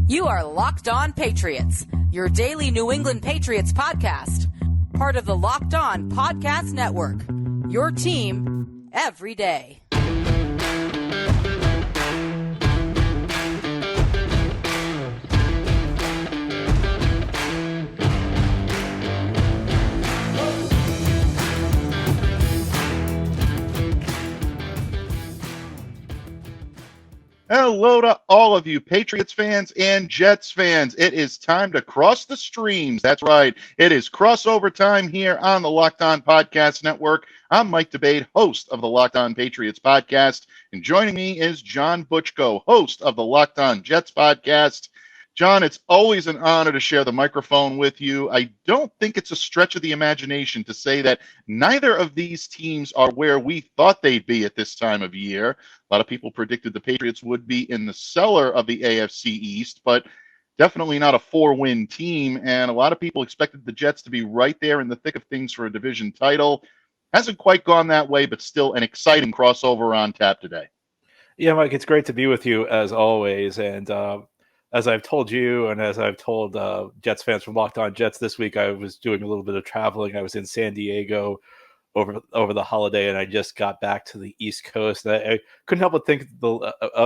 You are Locked On Patriots, your daily New England Patriots podcast. Part of the Locked On Podcast Network, your team every day. Hello to all of you Patriots fans and Jets fans. It is time to cross the streams. That's right. It is crossover time here on the Locked On Podcast Network. I'm Mike DeBate, host of the Locked On Patriots podcast. And joining me is John Butchko, host of the Locked On Jets podcast. John, it's always an honor to share the microphone with you. I don't think it's a stretch of the imagination to say that neither of these teams are where we thought they'd be at this time of year. A lot of people predicted the Patriots would be in the cellar of the AFC East, but definitely not a 4-win team. And a lot of people expected the Jets to be right there in the thick of things for a division title. Hasn't quite gone that way, but still an exciting crossover on tap today. Yeah, Mike, it's great to be with you as always. And as I've told you and as I've told Jets fans from Locked On Jets this week, I was doing a little bit of traveling. I was in San Diego over the holiday, and I just got back to the East Coast. I couldn't help but think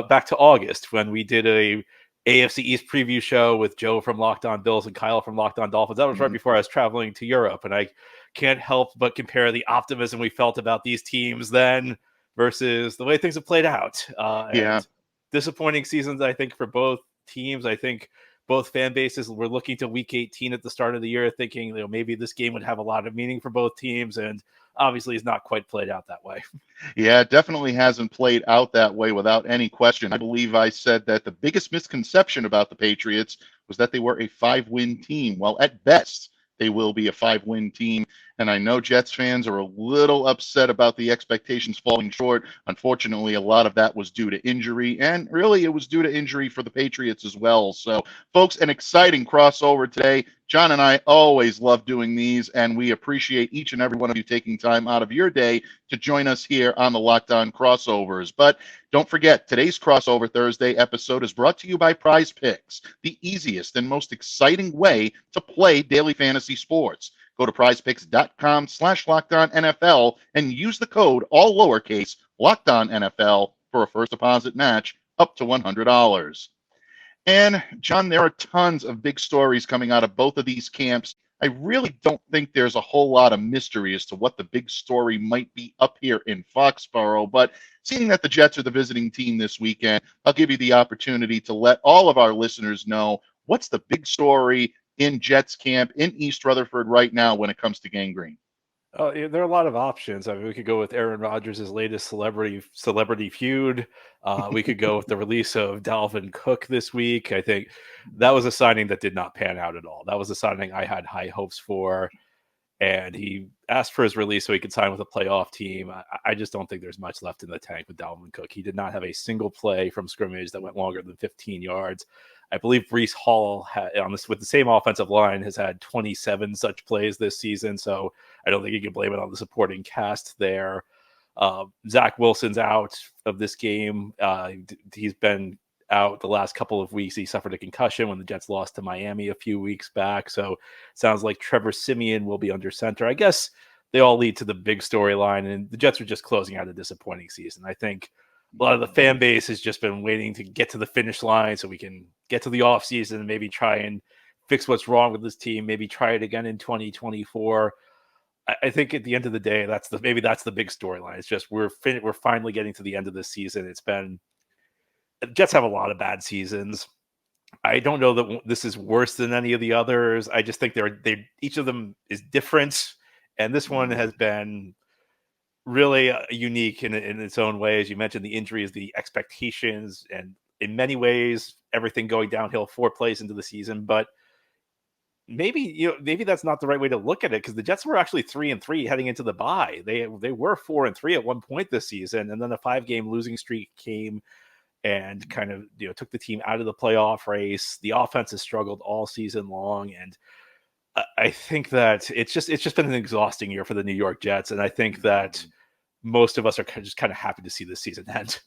back to August when we did a AFC East preview show with Joe from Locked On Bills and Kyle from Locked On Dolphins. That was right before I was traveling to Europe, and I can't help but compare the optimism we felt about these teams then versus the way things have played out. And disappointing seasons, I think, for both teams. I think both fan bases were looking to week 18 at the start of the year thinking, maybe this game would have a lot of meaning for both teams, and obviously it's not quite played out that way. Yeah, it definitely hasn't played out that way without any question. I believe I said that the biggest misconception about the Patriots was that they were a 5-win team. Well, at best, they will be a 5-win team. And I know Jets fans are a little upset about the expectations falling short. Unfortunately, a lot of that was due to injury, and really it was due to injury for the Patriots as well. So, folks, an exciting crossover today. John and I always love doing these, and we appreciate each and every one of you taking time out of your day to join us here on the Locked On Crossovers. But don't forget, today's Crossover Thursday episode is brought to you by PrizePicks, the easiest and most exciting way to play daily fantasy sports. Go to prizepicks.com/LockedOnNFL and use the code, all lowercase, LockedOnNFL for a first deposit match up to $100. And, John, there are tons of big stories coming out of both of these camps. I really don't think there's a whole lot of mystery as to what the big story might be up here in Foxboro. But seeing that the Jets are the visiting team this weekend, I'll give you the opportunity to let all of our listeners know what's the big story in Jets camp in East Rutherford right now when it comes to gangrene. Yeah, there are a lot of options. I mean, we could go with Aaron Rodgers' latest celebrity feud. We could go with the release of Dalvin Cook this week. I think that was a signing that did not pan out at all. That was a signing I had high hopes for, and he asked for his release so he could sign with a playoff team. I just don't think there's much left in the tank with Dalvin Cook. He did not have a single play from scrimmage that went longer than 15 yards. I believe Breece Hall with the same offensive line has had 27 such plays this season, so I don't think you can blame it on the supporting cast there. Zach Wilson's out of this game. He's been out the last couple of weeks. He suffered a concussion when the Jets lost to Miami a few weeks back, so it sounds like Trevor Siemian will be under center. I guess they all lead to the big storyline, and the Jets are just closing out a disappointing season. I think a lot of the fan base has just been waiting to get to the finish line so we can get to the offseason and maybe try and fix what's wrong with this team, maybe try it again in 2024. I think at the end of the day, that's the big storyline. It's just we're finally getting to the end of this season. The Jets have a lot of bad seasons. I don't know that this is worse than any of the others. I just think each of them is different, and this one has been really unique in its own way. As you mentioned, the injuries, the expectations, and in many ways, everything going downhill 4 plays into the season. But maybe that's not the right way to look at it, because the Jets were actually 3-3 heading into the bye. They were 4-3 at one point this season, and then a 5-game losing streak came and kind of took the team out of the playoff race. The offense has struggled all season long, and I think that it's just been an exhausting year for the New York Jets, and I think that most of us are just kind of happy to see this season end.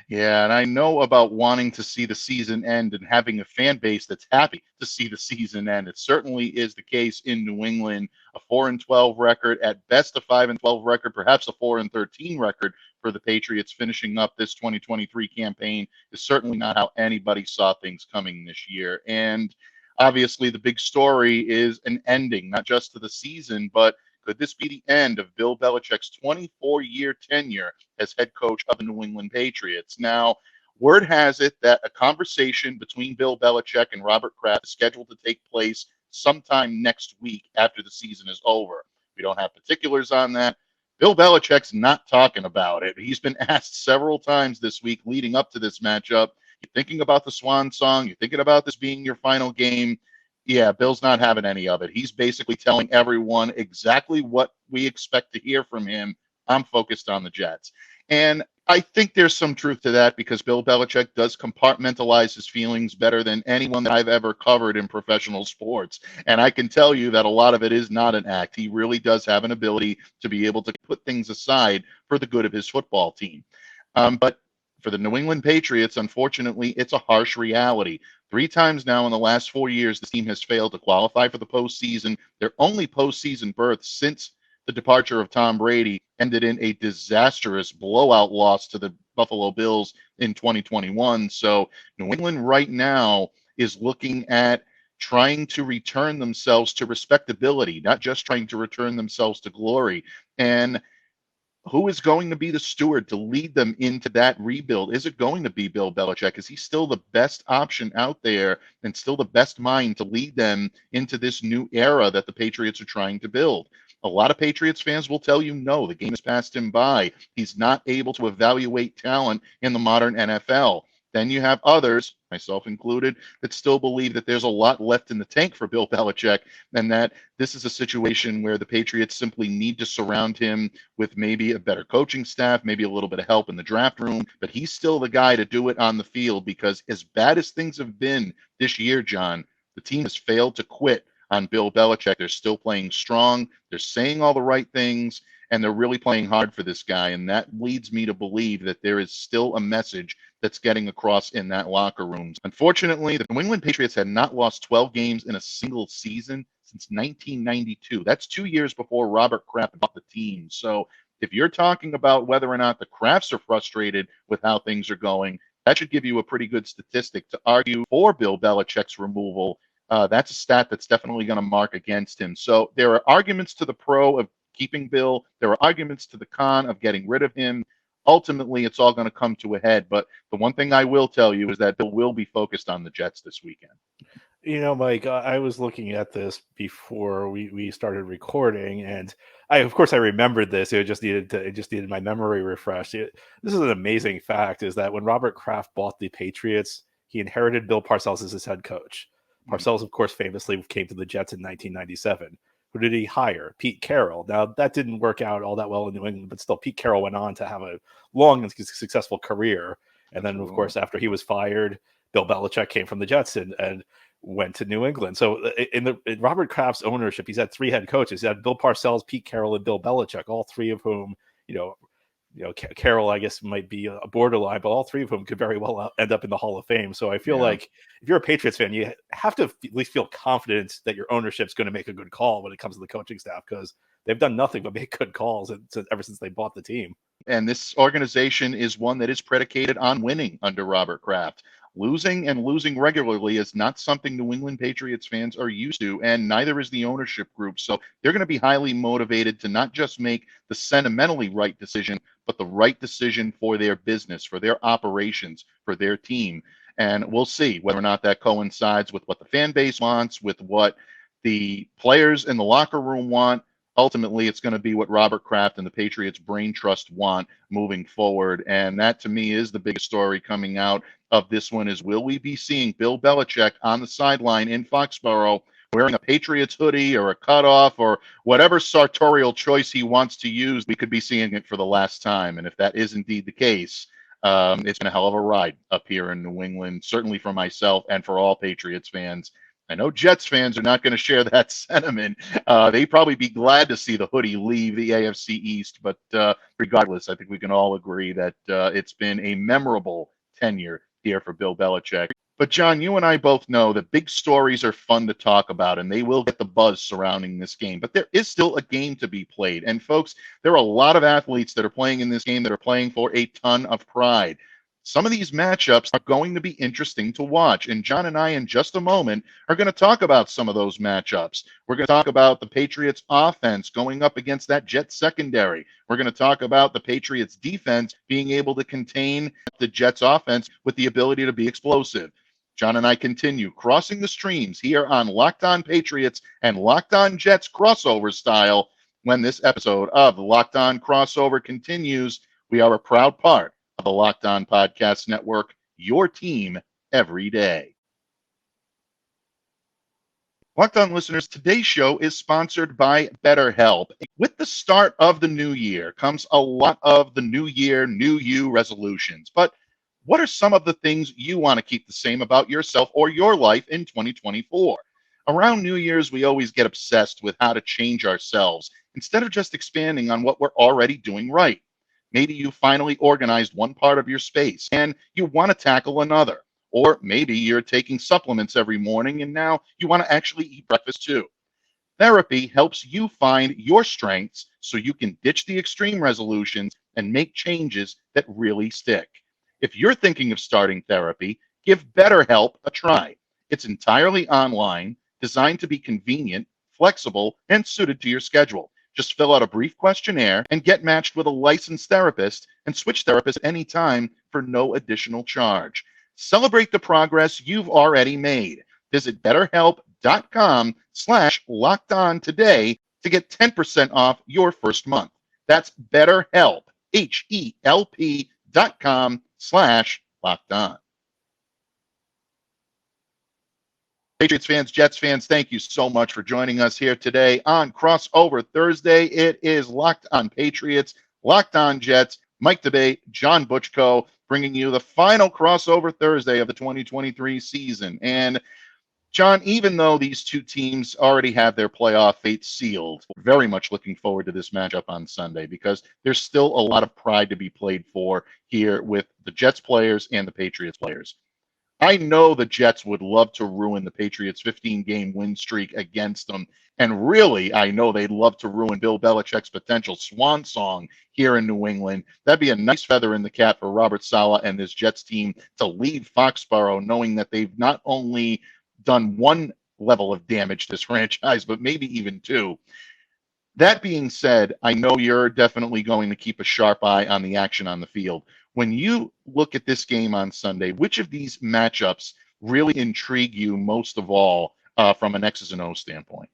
Yeah, and I know about wanting to see the season end and having a fan base that's happy to see the season end. It certainly is the case in New England. A 4-12 record, at best a 5-12 record, perhaps a 4-13 record for the Patriots finishing up this 2023 campaign is certainly not how anybody saw things coming this year. And obviously, the big story is an ending, not just to the season, but could this be the end of Bill Belichick's 24-year tenure as head coach of the New England Patriots? Now, word has it that a conversation between Bill Belichick and Robert Kraft is scheduled to take place sometime next week after the season is over. We don't have particulars on that. Bill Belichick's not talking about it. He's been asked several times this week leading up to this matchup, you're thinking about the swan song, you're thinking about this being your final game. Yeah, Bill's not having any of it. He's basically telling everyone exactly what we expect to hear from him. I'm focused on the Jets. And I think there's some truth to that because Bill Belichick does compartmentalize his feelings better than anyone that I've ever covered in professional sports. And I can tell you that a lot of it is not an act. He really does have an ability to be able to put things aside for the good of his football team. But for the New England Patriots, unfortunately, it's a harsh reality. 3 times now in the last 4 years, this team has failed to qualify for the postseason. Their only postseason berth since the departure of Tom Brady ended in a disastrous blowout loss to the Buffalo Bills in 2021. So New England right now is looking at trying to return themselves to respectability, not just trying to return themselves to glory. And who is going to be the steward to lead them into that rebuild? Is it going to be Bill Belichick? Is he still the best option out there and still the best mind to lead them into this new era that the Patriots are trying to build? A lot of Patriots fans will tell you no, the game has passed him by. He's not able to evaluate talent in the modern NFL. Then you have others, myself included, that still believe that there's a lot left in the tank for Bill Belichick and that this is a situation where the Patriots simply need to surround him with maybe a better coaching staff, maybe a little bit of help in the draft room, but he's still the guy to do it on the field because as bad as things have been this year, John, the team has failed to quit on Bill Belichick. They're still playing strong. They're saying all the right things, and they're really playing hard for this guy. And that leads me to believe that there is still a message that's getting across in that locker room. Unfortunately, the New England Patriots had not lost 12 games in a single season since 1992. That's 2 years before Robert Kraft bought the team. So if you're talking about whether or not the Krafts are frustrated with how things are going, that should give you a pretty good statistic to argue for Bill Belichick's removal. That's a stat that's definitely going to mark against him. So there are arguments to the pro of keeping Bill. There are arguments to the con of getting rid of him. Ultimately, it's all going to come to a head. But the one thing I will tell you is that Bill will be focused on the Jets this weekend. You know, Mike, I was looking at this before we started recording, and of course, I remembered this. It just needed my memory refreshed. This is an amazing fact: is that when Robert Kraft bought the Patriots, he inherited Bill Parcells as his head coach. Parcells, of course, famously came to the Jets in 1997. Who did he hire? Pete Carroll. Now, that didn't work out all that well in New England, but still, Pete Carroll went on to have a long and successful career. And then, of course, after he was fired, Bill Belichick came from the Jets and went to New England. So in Robert Kraft's ownership, he's had 3 head coaches. He had Bill Parcells, Pete Carroll, and Bill Belichick, all 3 of whom, Carroll, I guess, might be a borderline, but all 3 of whom could very well end up in the Hall of Fame. So I feel like if you're a Patriots fan, you have to at least feel confident that your ownership's going to make a good call when it comes to the coaching staff, because they've done nothing but make good calls ever since they bought the team. And this organization is one that is predicated on winning under Robert Kraft. Losing and losing regularly is not something New England Patriots fans are used to, and neither is the ownership group. So they're going to be highly motivated to not just make the sentimentally right decision, but the right decision for their business, for their operations, for their team. And we'll see whether or not that coincides with what the fan base wants, with what the players in the locker room want. Ultimately, it's going to be what Robert Kraft and the Patriots Brain Trust want moving forward. And that, to me, is the biggest story coming out of this one is, will we be seeing Bill Belichick on the sideline in Foxboro wearing a Patriots hoodie or a cutoff or whatever sartorial choice he wants to use? We could be seeing it for the last time. And if that is indeed the case, it's been a hell of a ride up here in New England, certainly for myself and for all Patriots fans. I know Jets fans are not going to share that sentiment. They probably be glad to see the hoodie leave the AFC East, but regardless, I think we can all agree that it's been a memorable tenure here for Bill Belichick. But John, you and I both know that big stories are fun to talk about, and they will get the buzz surrounding this game. But there is still a game to be played. And folks, there are a lot of athletes that are playing in this game that are playing for a ton of pride. Some of these matchups are going to be interesting to watch. And John and I, in just a moment, are going to talk about some of those matchups. We're going to talk about the Patriots offense going up against that Jets secondary. We're going to talk about the Patriots defense being able to contain the Jets offense with the ability to be explosive. John and I continue crossing the streams here on Locked On Patriots and Locked On Jets crossover style. When this episode of the Locked On Crossover continues, we are a proud part of the Locked On Podcast Network, your team every day. Locked On listeners, today's show is sponsored by BetterHelp. With the start of the new year comes a lot of the new year, new you resolutions. But what are some of the things you want to keep the same about yourself or your life in 2024? Around New Year's, we always get obsessed with how to change ourselves instead of just expanding on what we're already doing right. Maybe you finally organized one part of your space and you want to tackle another. Or maybe you're taking supplements every morning and now you want to actually eat breakfast too. Therapy helps you find your strengths so you can ditch the extreme resolutions and make changes that really stick. If you're thinking of starting therapy, give BetterHelp a try. It's entirely online, designed to be convenient, flexible, and suited to your schedule. Just fill out a brief questionnaire and get matched with a licensed therapist and switch therapists anytime for no additional charge. Celebrate the progress you've already made. Visit BetterHelp.com/lockedon today to get 10% off your first month. That's BetterHelp, HELP.com/lockedon. Patriots fans, Jets fans, thank you so much for joining us here today on Crossover Thursday. It is Locked On Patriots, Locked On Jets, Mike DeBate, John Butchko, bringing you the final Crossover Thursday of the 2023 season. And John, even though these two teams already have their playoff fate sealed, very much looking forward to this matchup on Sunday because there's still a lot of pride to be played for here with the Jets players and the Patriots players. I know the Jets would love to ruin the Patriots' 15-game win streak against them. And really, I know they'd love to ruin Bill Belichick's potential swan song here in New England. That'd be a nice feather in the cap for Robert Saleh and this Jets team to leave Foxboro knowing that they've not only done one level of damage to this franchise, but maybe even two. That being said, I know you're definitely going to keep a sharp eye on the action on the field. When you look at this game on Sunday, which of these matchups really intrigue you most of all from an X's and O standpoint?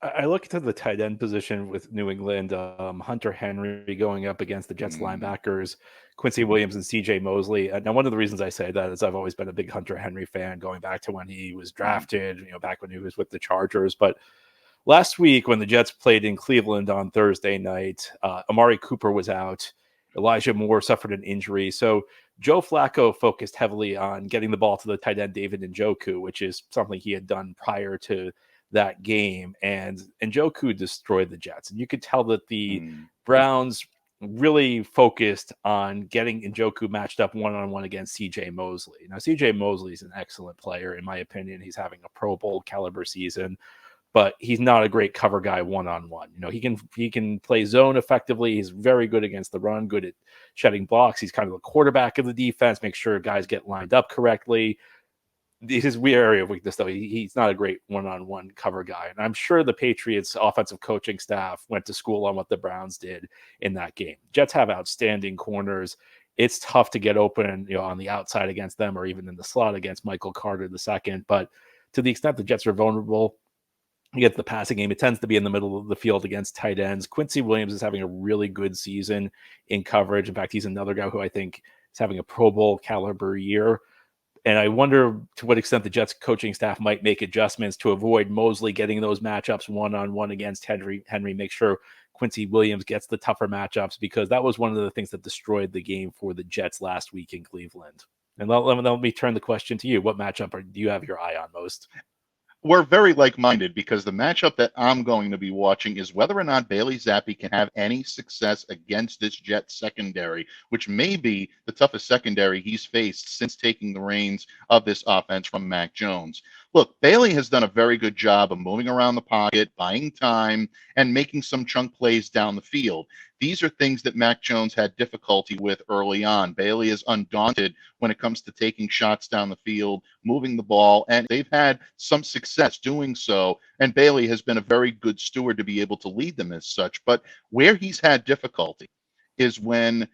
I look to the tight end position with New England, Hunter Henry going up against the Jets linebackers, Quincy Williams and CJ Mosley. Now, one of the reasons I say that is I've always been a big Hunter Henry fan going back to when he was drafted, back when he was with the Chargers. But last week when the Jets played in Cleveland on Thursday night, Amari Cooper was out. Elijah Moore suffered an injury. So Joe Flacco focused heavily on getting the ball to the tight end David Njoku, which is something he had done prior to that game. And Njoku destroyed the Jets. And you could tell that the Browns really focused on getting Njoku matched up one-on-one against CJ Mosley. Now, CJ Mosley is an excellent player. In my opinion, he's having a Pro Bowl caliber season, but he's not a great cover guy one-on-one. He can play zone effectively. He's very good against the run, good at shedding blocks. He's kind of the quarterback of the defense, make sure guys get lined up correctly. His area of weakness, though, he's not a great one-on-one cover guy. And I'm sure the Patriots offensive coaching staff went to school on what the Browns did in that game. Jets have outstanding corners. It's tough to get open, on the outside against them or even in the slot against Michael Carter II. But to the extent the Jets are vulnerable, you get the passing game, it tends to be in the middle of the field against tight ends. Quincy Williams is having a really good season in coverage. In fact, he's another guy who I think is having a Pro Bowl caliber year. And I wonder to what extent the Jets coaching staff might make adjustments to avoid Mosley getting those matchups one-on-one against Henry, make sure Quincy Williams gets the tougher matchups, because that was one of the things that destroyed the game for the Jets last week in Cleveland. And let me turn the question to you. What matchup do you have your eye on most? we're very like-minded because the matchup that I'm going to be watching is whether or not Bailey Zappe can have any success against this Jets secondary, which may be the toughest secondary he's faced since taking the reins of this offense from Mac Jones. Look, Bailey has done a very good job of moving around the pocket, buying time, and making some chunk plays down the field. These are things that Mac Jones had difficulty with early on. Bailey is undaunted when it comes to taking shots down the field, moving the ball, and they've had some success doing so. And Bailey has been a very good steward to be able to lead them as such. But where he's had difficulty is when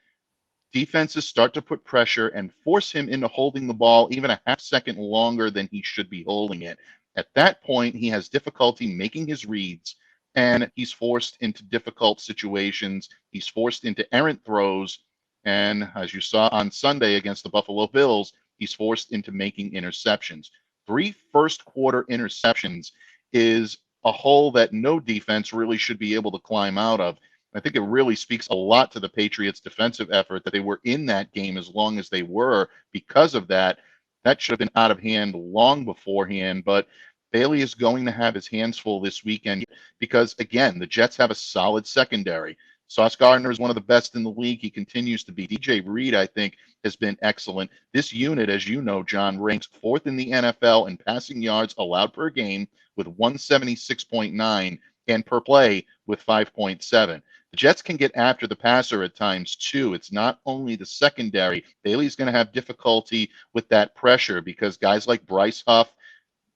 defenses start to put pressure and force him into holding the ball even a half second longer than he should be holding it. At that point, he has difficulty making his reads, and he's forced into difficult situations. He's forced into errant throws. And as you saw on Sunday against the Buffalo Bills, he's forced into making interceptions. 3 first-quarter interceptions is a hole that no defense really should be able to climb out of. I think it really speaks a lot to the Patriots' defensive effort that they were in that game as long as they were. Because of that, that should have been out of hand long beforehand. But Bailey is going to have his hands full this weekend because, again, the Jets have a solid secondary. Sauce Gardner is one of the best in the league. He continues to be. DJ Reed, I think, has been excellent. This unit, as you know, John, ranks 4th in the NFL in passing yards allowed per game with 176.9 and per play with 5.7. The Jets can get after the passer at times, too. It's not only the secondary. Bailey's going to have difficulty with that pressure because guys like Bryce Huff,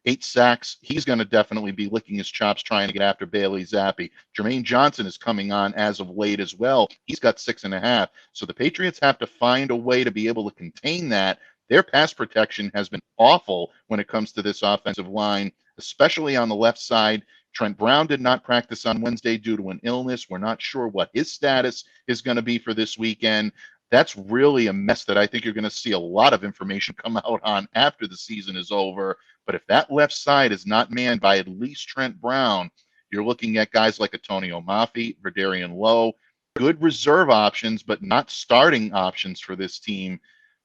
8 sacks. He's going to definitely be licking his chops trying to get after Bailey Zappe. Jermaine Johnson is coming on as of late as well. He's got 6.5. So the Patriots have to find a way to be able to contain that. Their pass protection has been awful when it comes to this offensive line, especially on the left side. Trent Brown did not practice on Wednesday due to an illness. We're not sure what his status is going to be for this weekend. That's really a mess that I think you're going to see a lot of information come out on after the season is over. But if that left side is not manned by at least Trent Brown, you're looking at guys like Antonio Mafi, Verdarian Lowe, good reserve options, but not starting options for this team.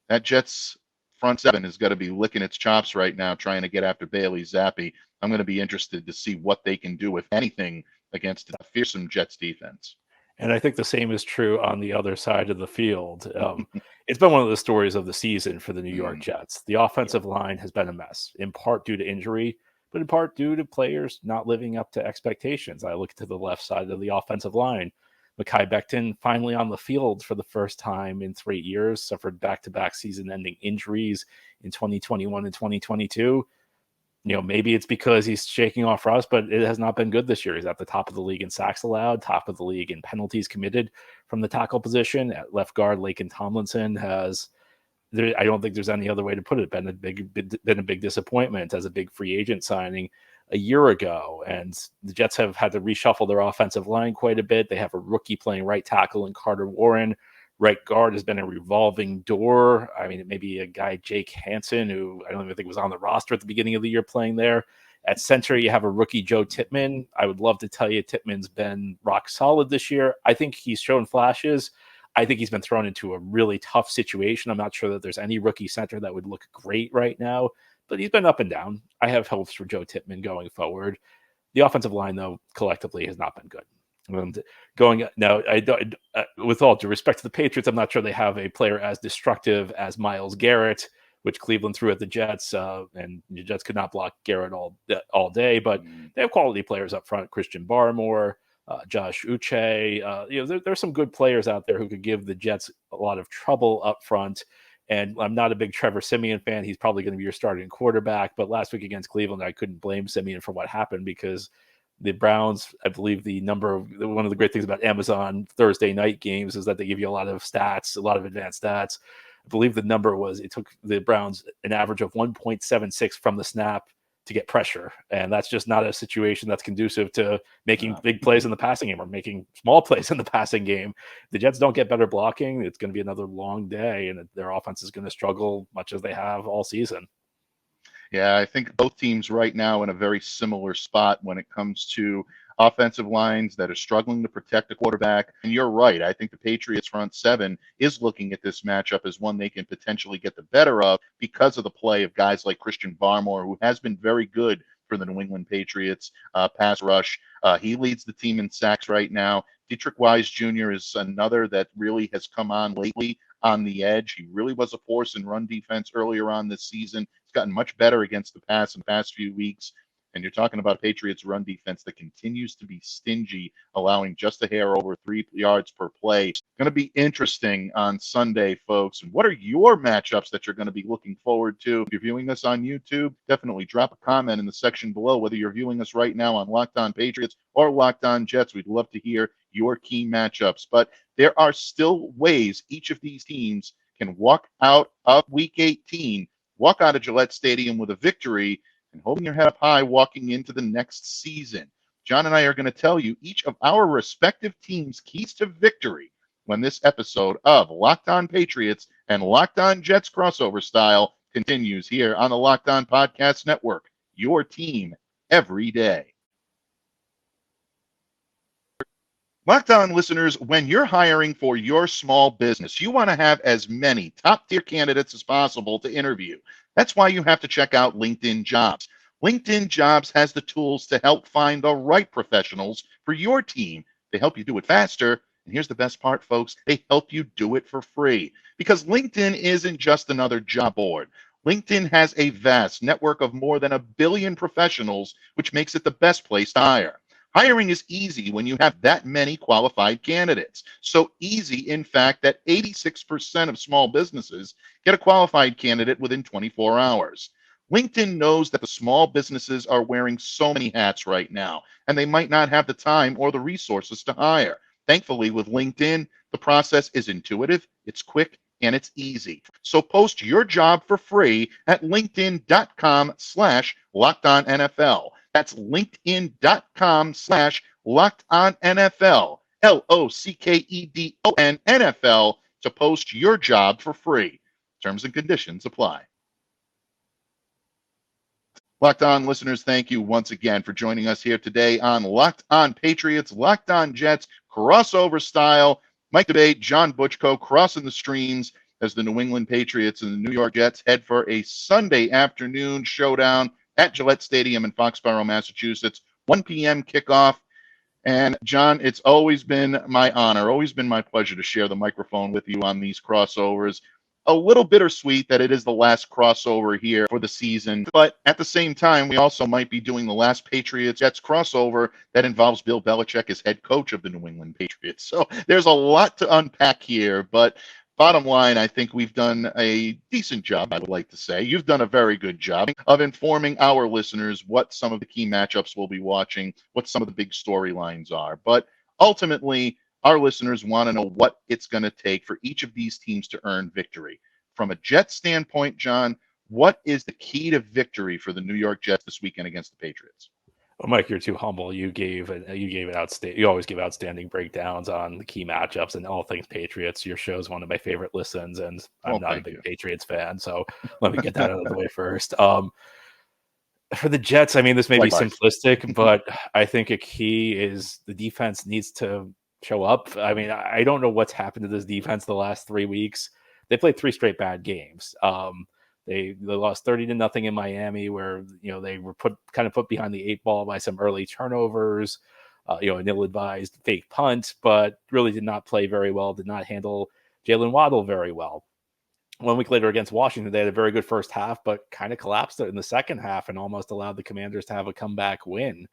That Jets front seven is going to be licking its chops right now trying to get after Bailey Zappe. I'm going to be interested to see what they can do, if anything, against a fearsome Jets defense. And I think the same is true on the other side of the field. It's been one of the stories of the season for the New York Jets. The offensive line has been a mess, in part due to injury, but in part due to players not living up to expectations. I look to the left side of the offensive line. Mekhi Becton finally on the field for the first time in 3 years, suffered back-to-back season-ending injuries in 2021 and 2022. You know, maybe it's because he's shaking off rust, but it has not been good this year. He's at the top of the league in sacks allowed, top of the league in penalties committed from the tackle position. At left guard, Laken Tomlinson has, I don't think there's any other way to put it, been a big disappointment as a big free agent signing a year ago. And the Jets have had to reshuffle their offensive line quite a bit. They have a rookie playing right tackle in Carter Warren. Right guard has been a revolving door. I mean, it may be a guy, Jake Hansen, who I don't even think was on the roster at the beginning of the year playing there. At center, you have a rookie, Joe Tippmann. I would love to tell you Tippmann's been rock solid this year. I think he's shown flashes. I think he's been thrown into a really tough situation. I'm not sure that there's any rookie center that would look great right now, but he's been up and down. I have hopes for Joe Tippmann going forward. The offensive line, though, collectively has not been good. Going now, with all due respect to the Patriots, I'm not sure they have a player as destructive as Myles Garrett, which Cleveland threw at the Jets, and the Jets could not block Garrett all day. But they have quality players up front: Christian Barmore, Josh Uche. There's some good players out there who could give the Jets a lot of trouble up front. And I'm not a big Trevor Siemian fan. He's probably going to be your starting quarterback. But last week against Cleveland, I couldn't blame Siemian for what happened because the Browns, I believe one of the great things about Amazon Thursday night games is that they give you a lot of stats, a lot of advanced stats. I believe the number was it took the Browns an average of 1.76 from the snap to get pressure. And that's just not a situation that's conducive to making big plays in the passing game or making small plays in the passing game. The Jets don't get better blocking. It's going to be another long day, and their offense is going to struggle much as they have all season. Yeah, I think both teams right now in a very similar spot when it comes to offensive lines that are struggling to protect the quarterback. And you're right. I think the Patriots front seven is looking at this matchup as one they can potentially get the better of because of the play of guys like Christian Barmore, who has been very good for the New England Patriots pass rush. He leads the team in sacks right now. Dietrich Wise Jr. is another that really has come on lately on the edge. He really was a force in run defense earlier on this season. He's gotten much better against the pass in the past few weeks. And you're talking about a Patriots run defense that continues to be stingy, allowing just a hair over 3 yards per play. It's going to be interesting on Sunday, folks. And what are your matchups that you're going to be looking forward to? If you're viewing us on YouTube, definitely drop a comment in the section below, whether you're viewing us right now on Locked On Patriots or Locked On Jets. We'd love to hear your key matchups. But there are still ways each of these teams can walk out of Week 18, walk out of Gillette Stadium with a victory, and holding your head up high walking into the next season. John and I are going to tell you each of our respective teams' keys to victory when this episode of Locked On Patriots and Locked On Jets crossover style continues here on the Locked On Podcast Network. Your team every day. Locked On listeners, when you're hiring for your small business, you want to have as many top-tier candidates as possible to interview. That's why you have to check out LinkedIn Jobs. LinkedIn Jobs has the tools to help find the right professionals for your team. They help you do it faster. And here's the best part, folks. They help you do it for free. Because LinkedIn isn't just another job board. LinkedIn has a vast network of more than 1 billion professionals, which makes it the best place to hire. Hiring is easy when you have that many qualified candidates. So easy, in fact, that 86% of small businesses get a qualified candidate within 24 hours. LinkedIn knows that the small businesses are wearing so many hats right now, and they might not have the time or the resources to hire. Thankfully, with LinkedIn, the process is intuitive, it's quick, and it's easy. So post your job for free at linkedin.com/LockedOnNFL. That's linkedin.com/LockedOnNFL, LOCKEDON NFL, to post your job for free. Terms and conditions apply. Locked On listeners, thank you once again for joining us here today on Locked On Patriots, Locked On Jets, crossover style. Mike Debate, John Butchko crossing the streams as the New England Patriots and the New York Jets head for a Sunday afternoon showdown at Gillette Stadium in Foxboro, Massachusetts, 1 p.m. kickoff. And John, it's always been my honor, always been my pleasure to share the microphone with you on these crossovers. A little bittersweet that it is the last crossover here for the season, but at the same time, we also might be doing the last Patriots-Jets crossover that involves Bill Belichick as head coach of the New England Patriots. So there's a lot to unpack here, but bottom line, I think we've done a decent job, I would like to say. You've done a very good job of informing our listeners what some of the key matchups we'll be watching, what some of the big storylines are. But ultimately, our listeners want to know what it's going to take for each of these teams to earn victory. From a Jets standpoint, John, what is the key to victory for the New York Jets this weekend against the Patriots? Well, Mike, you're too humble. You always give outstanding breakdowns on the key matchups and all things Patriots. Your show is one of my favorite listens, and I'm not a big Patriots fan, so let me get that out of the way first. For the Jets, I mean, this may be simplistic, but I think a key is the defense needs to show up. I mean, I don't know what's happened to this defense the last 3 weeks. They played 3 straight bad games. They lost 30-0 in Miami, where they were put behind the 8 ball by some early turnovers, an ill-advised fake punt, but really did not play very well. Did not handle Jalen Waddle very well. 1 week later against Washington, they had a very good first half, but kind of collapsed in the second half and almost allowed the Commanders to have a comeback win.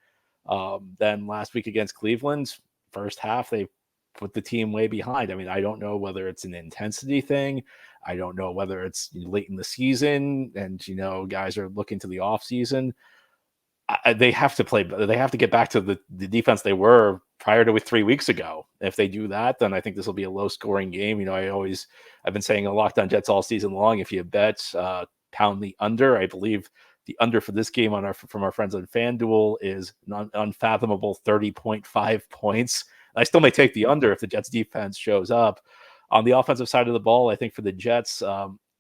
Then last week against Cleveland, first half, they put the team way behind. I mean, I don't know whether it's an intensity thing. I don't know whether it's late in the season and, guys are looking to the off season. They have to get back to the defense they were prior to 3 weeks ago. If they do that, then I think this will be a low scoring game. I've been saying a Locked On Jets all season long. If you bet, pound the under. I believe the under for this game from our friends on FanDuel is an unfathomable 30.5 points. I still may take the under if the Jets defense shows up. On the offensive side of the ball, I think for the Jets,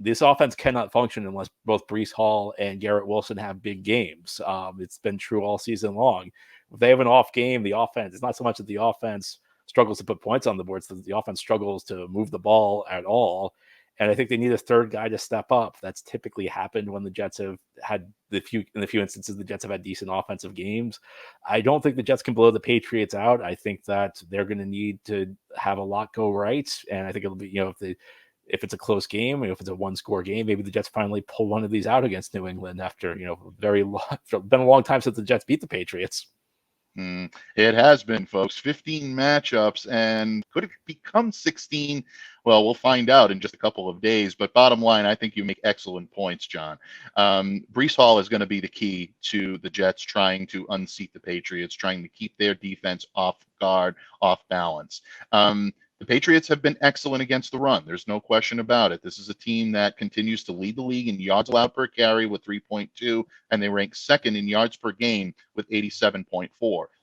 this offense cannot function unless both Breece Hall and Garrett Wilson have big games. It's been true all season long. If they have an off game, the offense, it's not so much that the offense struggles to put points on the board, it's that the offense struggles to move the ball at all. And I think they need a third guy to step up. That's typically happened when the Jets have had in the few instances the Jets have had decent offensive games. I don't think the Jets can blow the Patriots out. I think that they're going to need to have a lot go right. And I think it'll be, if it's a close game, if it's a one-score game, maybe the Jets finally pull one of these out against New England after, been a long time since the Jets beat the Patriots. It has been, folks. 15 matchups, and could it become 16? Well, we'll find out in just a couple of days. But bottom line, I think you make excellent points, John. Breece Hall is going to be the key to the Jets trying to unseat the Patriots, trying to keep their defense off guard, off balance. The Patriots have been excellent against the run. There's no question about it. This is a team that continues to lead the league in yards allowed per carry with 3.2, and they rank second in yards per game with 87.4.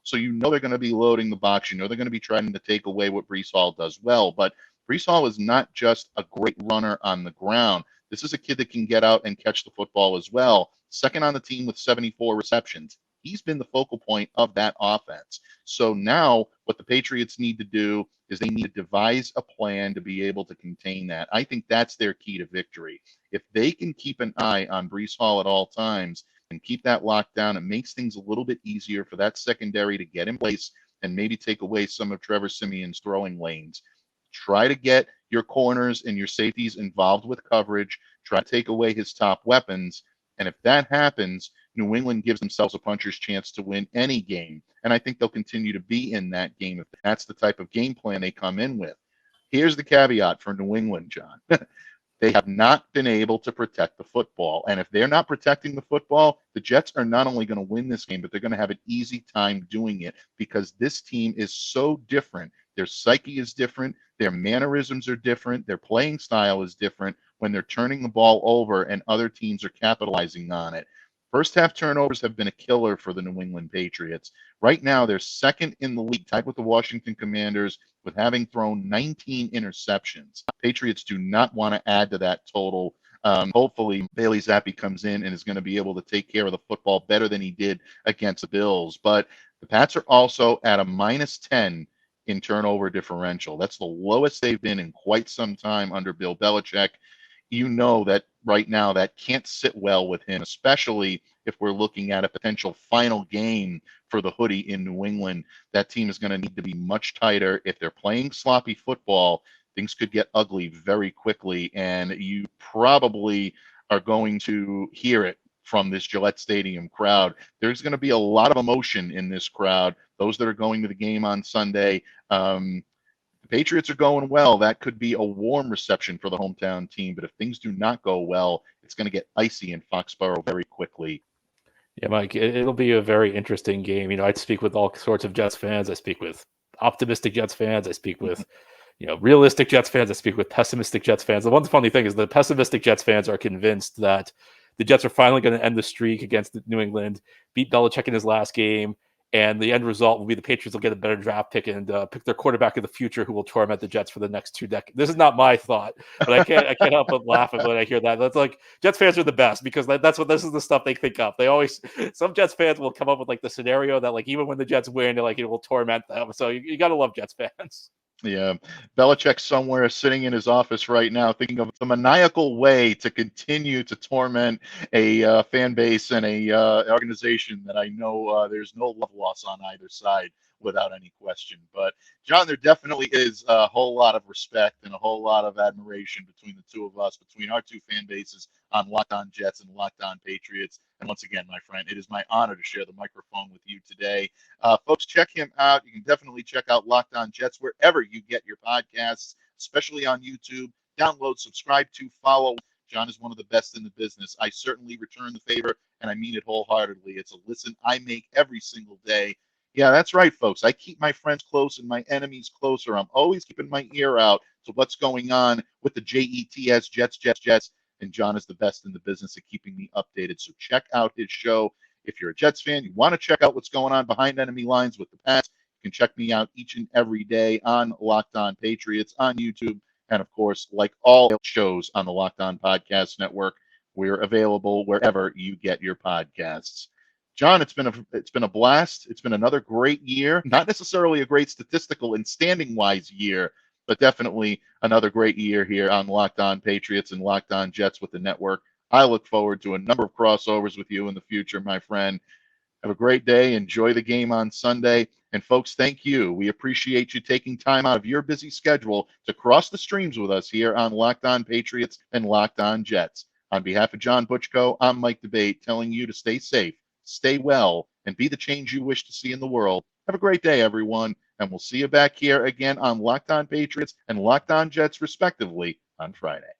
So they're going to be loading the box. They're going to be trying to take away what Breece Hall does well. But Breece Hall is not just a great runner on the ground. This is a kid that can get out and catch the football as well. Second on the team with 74 receptions. He's been the focal point of that offense. So now what the Patriots need to do is they need to devise a plan to be able to contain that. I think that's their key to victory. If they can keep an eye on Breece Hall at all times and keep that locked down, it makes things a little bit easier for that secondary to get in place and maybe take away some of Trevor Siemian's throwing lanes. Try to get your corners and your safeties involved with coverage. Try to take away his top weapons. And if that happens, New England gives themselves a puncher's chance to win any game. And I think they'll continue to be in that game if that's the type of game plan they come in with. Here's the caveat for New England, John. They have not been able to protect the football. And if they're not protecting the football, the Jets are not only going to win this game, but they're going to have an easy time doing it because this team is so different. Their psyche is different. Their mannerisms are different. Their playing style is different when they're turning the ball over and other teams are capitalizing on it. First half turnovers have been a killer for the New England Patriots. Right now, they're second in the league, tied with the Washington Commanders, with having thrown 19 interceptions. Patriots do not want to add to that total. Hopefully, Bailey Zappe comes in and is going to be able to take care of the football better than he did against the Bills. But the Pats are also at a -10 in turnover differential. That's the lowest they've been in quite some time under Bill Belichick. That right now that can't sit well with him, especially if we're looking at a potential final game for the hoodie in New England. That team is going to need to be much tighter. If they're playing sloppy football, things could get ugly very quickly, and you probably are going to hear it from this Gillette Stadium crowd. There's going to be a lot of emotion in this crowd. Those that are going to the game on Sunday, the Patriots are going well. That could be a warm reception for the hometown team. But if things do not go well, it's going to get icy in Foxboro very quickly. Yeah, Mike, it'll be a very interesting game. I speak with all sorts of Jets fans. I speak with optimistic Jets fans. I speak with, realistic Jets fans. I speak with pessimistic Jets fans. The one funny thing is the pessimistic Jets fans are convinced that the Jets are finally going to end the streak against New England, beat Belichick in his last game, and the end result will be the Patriots will get a better draft pick and pick their quarterback of the future who will torment the Jets for the next 2 decades. This is not my thought, but I can't help but laugh when I hear that. That's like Jets fans are the best because this is the stuff they think of. Some Jets fans will come up with the scenario that even when the Jets win, it will torment them. So you got to love Jets fans. Yeah, Belichick somewhere sitting in his office right now thinking of the maniacal way to continue to torment a fan base and a organization that I know there's no love loss on either side without any question. But, John, there definitely is a whole lot of respect and a whole lot of admiration between the two of us, between our two fan bases on Locked On Jets and Locked On Patriots. And once again, my friend, it is my honor to share the microphone with you today. Folks, check him out. You can definitely check out Locked On Jets wherever you get your podcasts, especially on YouTube. Download, subscribe to, follow. John is one of the best in the business. I certainly return the favor, and I mean it wholeheartedly. It's a listen I make every single day. Yeah, that's right, folks. I keep my friends close and my enemies closer. I'm always keeping my ear out to what's going on with the JETS, Jets. And John is the best in the business at keeping me updated. So check out his show. If you're a Jets fan, you want to check out what's going on behind enemy lines with the Pats, you can check me out each and every day on Locked On Patriots on YouTube. And, of course, like all shows on the Locked On Podcast Network, we're available wherever you get your podcasts. John, it's been a blast. It's been another great year. Not necessarily a great statistical and standing-wise year, but definitely another great year here on Locked On Patriots and Locked On Jets with the network. I look forward to a number of crossovers with you in the future, my friend. Have a great day. Enjoy the game on Sunday. And folks, thank you. We appreciate you taking time out of your busy schedule to cross the streams with us here on Locked On Patriots and Locked On Jets. On behalf of John Butchko, I'm Mike Debate, telling you to stay safe, stay well, and be the change you wish to see in the world. Have a great day, everyone. And we'll see you back here again on Locked On Patriots and Locked On Jets, respectively, on Friday.